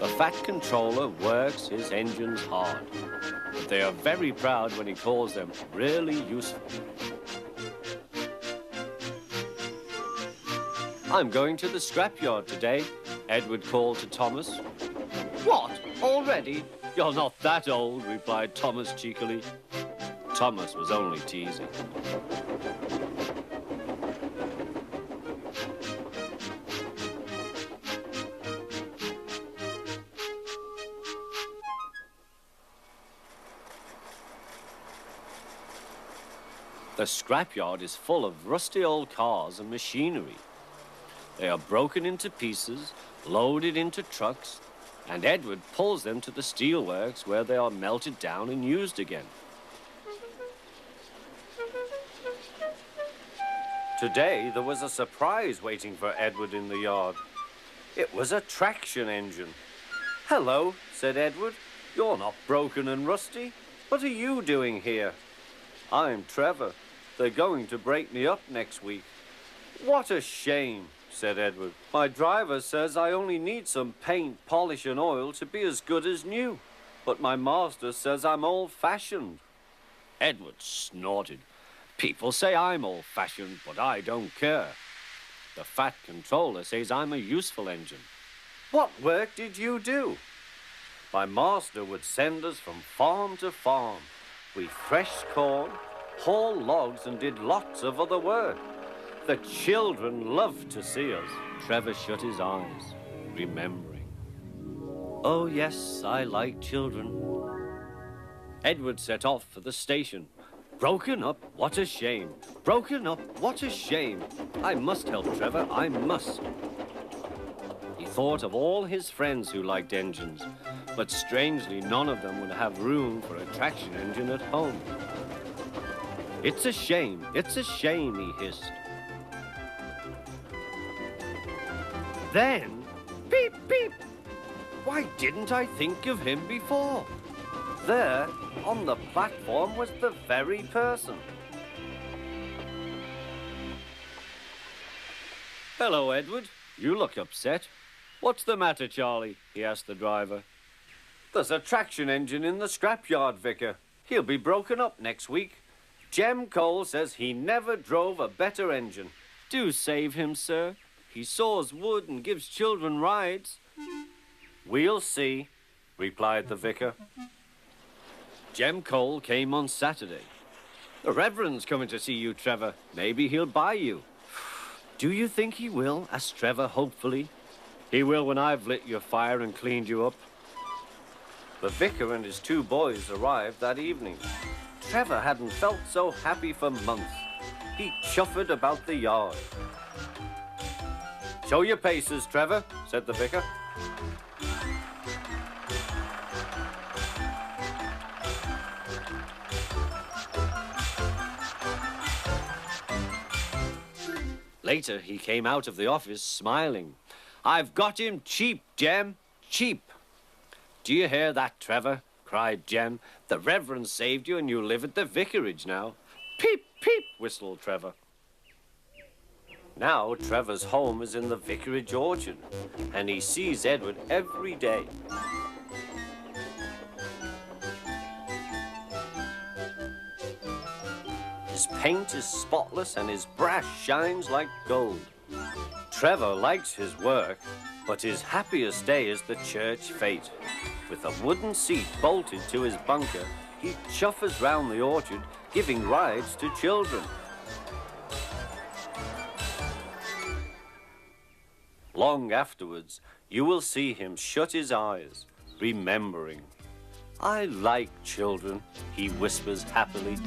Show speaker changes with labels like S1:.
S1: The Fat Controller works his engines hard, but they are very proud when he calls them really useful. I'm going to the scrapyard today, Edward called to Thomas. What? Already? You're not that old, replied Thomas cheekily. Thomas was only teasing. The scrapyard is full of rusty old cars and machinery. They are broken into pieces, loaded into trucks, and Edward pulls them to the steelworks where they are melted down and used again. Today, there was a surprise waiting for Edward in the yard. It was a traction engine. Hello, said Edward. You're not broken and rusty. What are you doing here? I'm Trevor. They're going to break me up next week. What a shame, said Edward. My driver says I only need some paint, polish and oil to be as good as new. But my master says I'm old-fashioned. Edward snorted. People say I'm old-fashioned, but I don't care. The Fat Controller says I'm a useful engine. What work did you do? My master would send us from farm to farm. We threshed corn, hauled logs and did lots of other work. The children loved to see us. Trevor shut his eyes, remembering. Oh, yes, I like children. Edward set off for the station. Broken up, what a shame. Broken up, what a shame. I must help Trevor, I must. He thought of all his friends who liked engines, but strangely none of them would have room for a traction engine at home. It's a shame, he hissed. Then, beep, beep. Why didn't I think of him before? There, on the platform, was the very person. Hello, Edward. You look upset. What's the matter, Charlie? He asked the driver. There's a traction engine in the scrapyard, Vicar. He'll be broken up next week. Jem Cole says he never drove a better engine. Do save him, sir. He saws wood and gives children rides. We'll see, replied the vicar. Jem Cole came on Saturday. The Reverend's coming to see you, Trevor. Maybe he'll buy you. Do you think he will? Asked Trevor hopefully. He will when I've lit your fire and cleaned you up. The vicar and his two boys arrived that evening. Trevor hadn't felt so happy for months. He chuffered about the yard. Show your paces, Trevor, said the vicar. Later, he came out of the office smiling. I've got him cheap, Jem, cheap. Do you hear that, Trevor? Cried Jem. The Reverend saved you and you live at the vicarage now. Peep, peep, whistled Trevor. Now Trevor's home is in the vicarage orchard, and he sees Edward every day. His paint is spotless and his brass shines like gold. Trevor likes his work, but his happiest day is the church fete. With a wooden seat bolted to his bunker, he chuffers round the orchard, giving rides to children. Long afterwards, you will see him shut his eyes, remembering. I like children, he whispers happily.